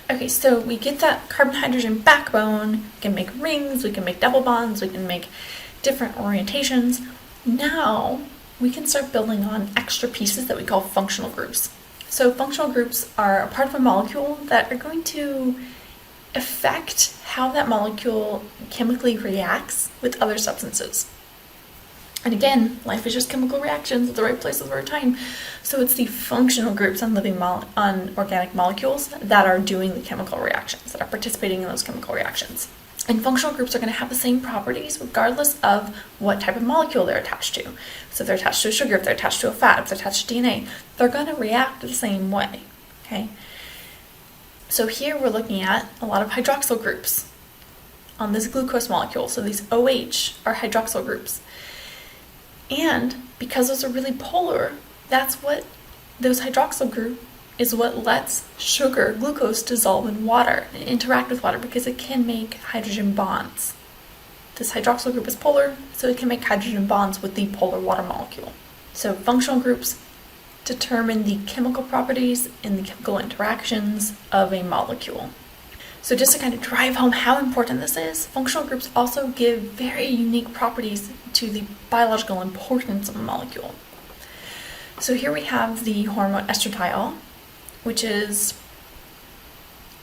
Okay, so we get that carbon-hydrogen backbone, we can make rings, we can make double bonds, we can make different orientations. Now we can start building on extra pieces that we call functional groups. So functional groups are a part of a molecule that are going to affect how that molecule chemically reacts with other substances. And again, life is just chemical reactions at the right place at the right time. So it's the functional groups on organic molecules that are doing the chemical reactions, that are participating in those chemical reactions. And functional groups are going to have the same properties regardless of what type of molecule they're attached to. So if they're attached to a sugar, if they're attached to a fat, if they're attached to DNA, they're going to react the same way. Okay. So here we're looking at a lot of hydroxyl groups on this glucose molecule. So these OH are hydroxyl groups. And because those are really polar, that's what those hydroxyl group is what lets sugar, glucose, dissolve in water and interact with water because it can make hydrogen bonds. This hydroxyl group is polar, so it can make hydrogen bonds with the polar water molecule. So functional groups determine the chemical properties and the chemical interactions of a molecule. So just to kind of drive home how important this is, functional groups also give very unique properties to the biological importance of a molecule. So here we have the hormone estradiol, which is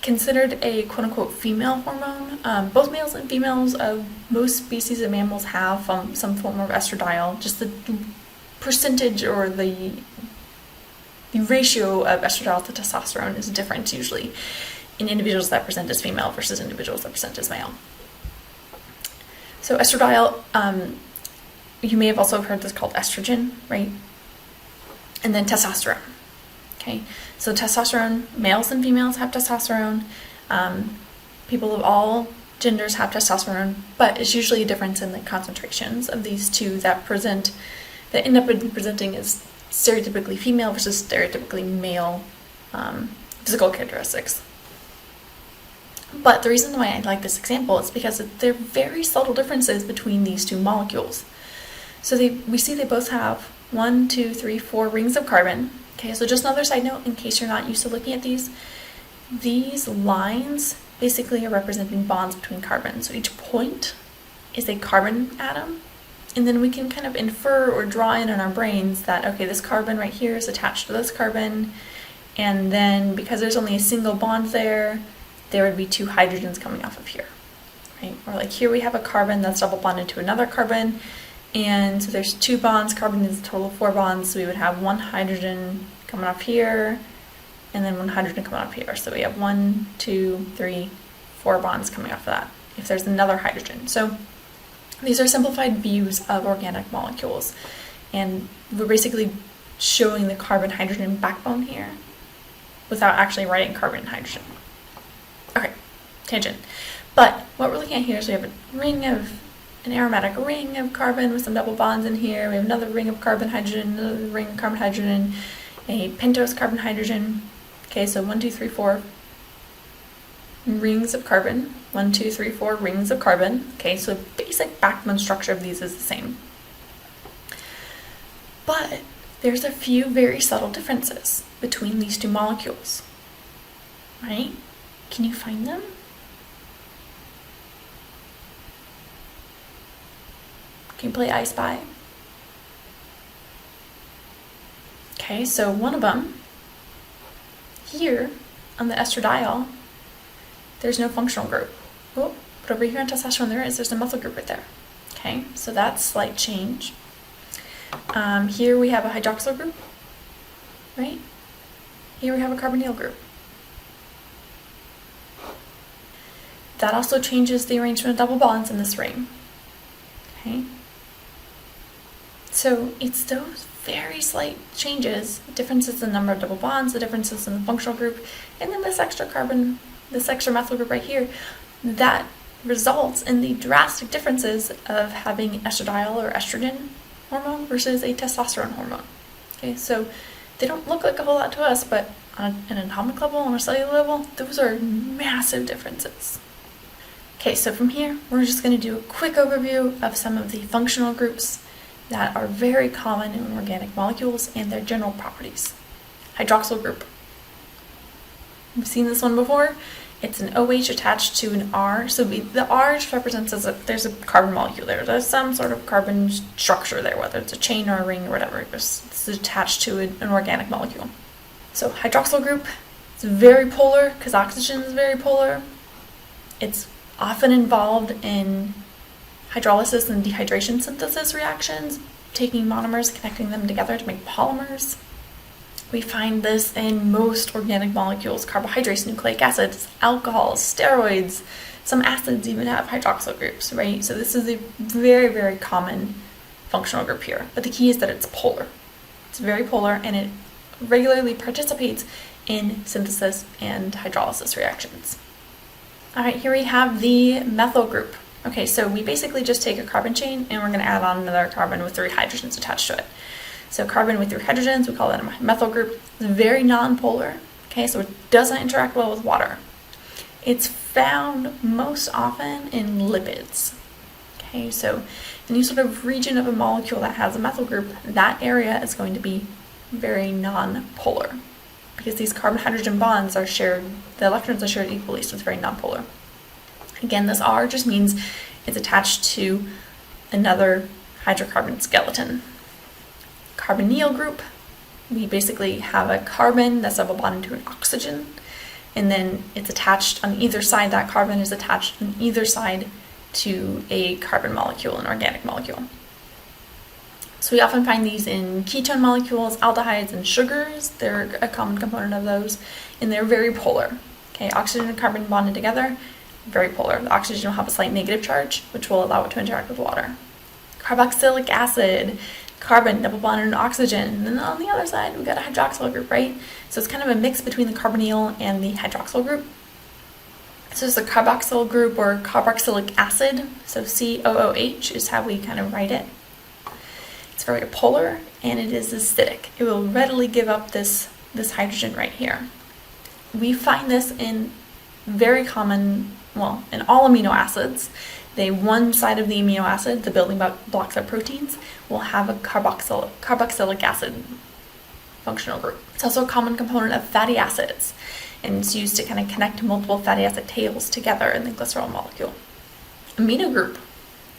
considered a quote-unquote female hormone. Both males and females of most species of mammals have some form of estradiol. Just the percentage or the ratio of estradiol to testosterone is different usually in individuals that present as female versus individuals that present as male. So estradiol, you may have also heard this called estrogen, right? And then testosterone. Okay, so testosterone, males and females have testosterone. People of all genders have testosterone, but it's usually a difference in the concentrations of these two that end up presenting as stereotypically female versus stereotypically male physical characteristics. But the reason why I like this example is because there are very subtle differences between these two molecules. So we see they both have 1, 2, 3, 4 rings of carbon. Okay, so just another side note in case you're not used to looking at these lines basically are representing bonds between carbon. So each point is a carbon atom, and then we can kind of infer or draw in our brains that, okay, this carbon right here is attached to this carbon, and then because there's only a single bond there would be 2 hydrogens coming off of here, right? Or like here we have a carbon that's double bonded to another carbon, and so there's 2 bonds. Carbon is a total of 4 bonds, so we would have 1 hydrogen coming off here, and then 1 hydrogen coming off here. So we have 1, 2, 3, 4 bonds coming off of that, if there's another hydrogen. So these are simplified views of organic molecules, and we're basically showing the carbon-hydrogen backbone here without actually writing carbon and hydrogen. Okay, tangent. But what we're looking at here is we have an aromatic ring of carbon with some double bonds in here. We have another ring of carbon-hydrogen, another ring of carbon-hydrogen, a pentose carbon-hydrogen. Okay, so 1, 2, 3, 4 rings of carbon. 1, 2, 3, 4 rings of carbon. Okay, so the basic backbone structure of these is the same. But there's a few very subtle differences between these two molecules. Right? Can you find them? Can you play I Spy? Okay, so one of them, here on the estradiol, there's no functional group. Oh, but over here on testosterone there's a methyl group right there. Okay, so that's slight change. Here we have a hydroxyl group, right? Here we have a carbonyl group. That also changes the arrangement of double bonds in this ring. Okay. So it's those very slight changes, differences in the number of double bonds, the differences in the functional group, and then this extra carbon, this extra methyl group right here, that results in the drastic differences of having estradiol or estrogen hormone versus a testosterone hormone. Okay, so they don't look like a whole lot to us, but on an atomic level, on a cellular level, those are massive differences. Okay, so from here, we're just going to do a quick overview of some of the functional groups that are very common in organic molecules and their general properties. Hydroxyl group. We've seen this one before. It's an OH attached to an R. So the R just represents as there's a carbon molecule there. There's some sort of carbon structure there, whether it's a chain or a ring or whatever. It's attached to an organic molecule. So hydroxyl group, it's very polar because oxygen is very polar. It's often involved in hydrolysis and dehydration synthesis reactions, taking monomers, connecting them together to make polymers. We find this in most organic molecules, carbohydrates, nucleic acids, alcohols, steroids. Some acids even have hydroxyl groups, right? So this is a very, very common functional group here. But the key is that it's polar. It's very polar, and it regularly participates in synthesis and hydrolysis reactions. All right, here we have the methyl group. Okay, so we basically just take a carbon chain and we're going to add on another carbon with 3 hydrogens attached to it. So carbon with 3 hydrogens, we call that a methyl group. It's very non-polar, okay, so it doesn't interact well with water. It's found most often in lipids. Okay, so any sort of region of a molecule that has a methyl group, that area is going to be very non-polar because these carbon-hydrogen bonds are shared, the electrons are shared equally, so it's very non-polar. Again, this R just means it's attached to another hydrocarbon skeleton. Carbonyl group, we basically have a carbon that's double bonded to an oxygen, and then it's attached on either side. That carbon is attached on either side to a carbon molecule, an organic molecule. So we often find these in ketone molecules, aldehydes, and sugars. They're a common component of those, and they're very polar. Okay, oxygen and carbon bonded together, very polar. The oxygen will have a slight negative charge, which will allow it to interact with water. Carboxylic acid, carbon double bonded to oxygen, and then on the other side we've got a hydroxyl group, right? So it's kind of a mix between the carbonyl and the hydroxyl group. So it's the carboxyl group or carboxylic acid, so COOH is how we kind of write it. It's very polar and it is acidic. It will readily give up this hydrogen right here. We find this in very common, well, in all amino acids. One side of the amino acid, the building blocks of proteins, will have a carboxylic acid functional group. It's also a common component of fatty acids, and it's used to kind of connect multiple fatty acid tails together in the glycerol molecule. Amino group.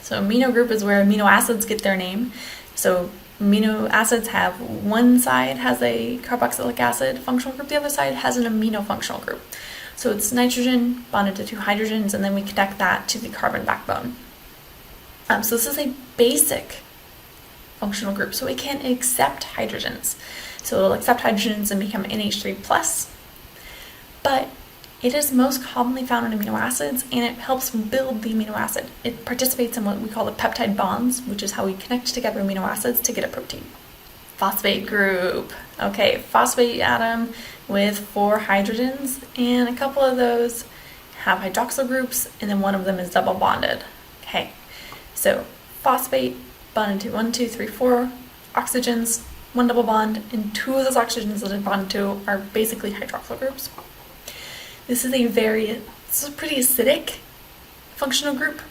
So amino group is where amino acids get their name. So amino acids have one side has a carboxylic acid functional group, the other side has an amino functional group. So it's nitrogen bonded to 2 hydrogens, and then we connect that to the carbon backbone. So this is a basic functional group, so it can accept hydrogens. So it'll accept hydrogens and become NH3+, but it is most commonly found in amino acids, and it helps build the amino acid. It participates in what we call the peptide bonds, which is how we connect together amino acids to get a protein. Phosphate group. Okay, phosphate atom with 4 hydrogens, and a couple of those have hydroxyl groups, and then one of them is double bonded. Okay, so phosphate bonded to 1, 2, 3, 4 oxygens, 1 double bond, and 2 of those oxygens that are bonded to are basically hydroxyl groups. This is a pretty acidic functional group.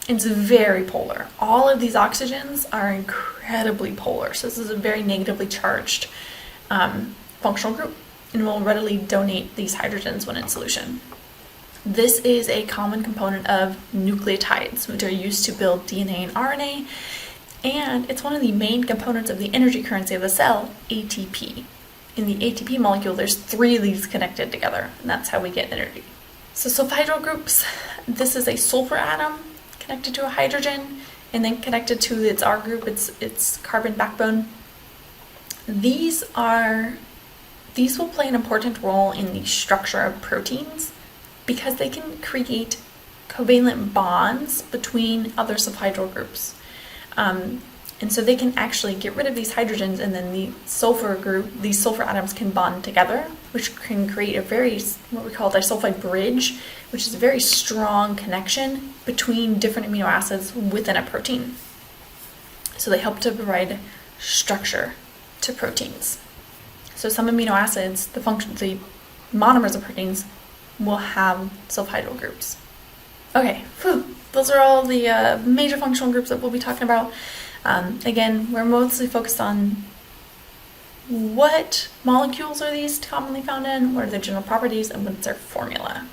It's very polar. All of these oxygens are incredibly polar, so this is a very negatively charged functional group, and will readily donate these hydrogens when in solution. This is a common component of nucleotides, which are used to build DNA and RNA, and it's one of the main components of the energy currency of the cell, ATP. In the ATP molecule, there's 3 of these connected together, and that's how we get energy. So sulfhydryl groups, this is a sulfur atom connected to a hydrogen, and then connected to its R group, its carbon backbone. These will play an important role in the structure of proteins because they can create covalent bonds between other sulfhydryl groups. And so they can actually get rid of these hydrogens, and then these sulfur atoms can bond together, which can create what we call a disulfide bridge, which is a very strong connection between different amino acids within a protein. So they help to provide structure to proteins. So some amino acids, the monomers of proteins, will have sulfhydryl groups. Okay, those are all the major functional groups that we'll be talking about. Again, we're mostly focused on what molecules are these commonly found in, what are their general properties, and what's their formula?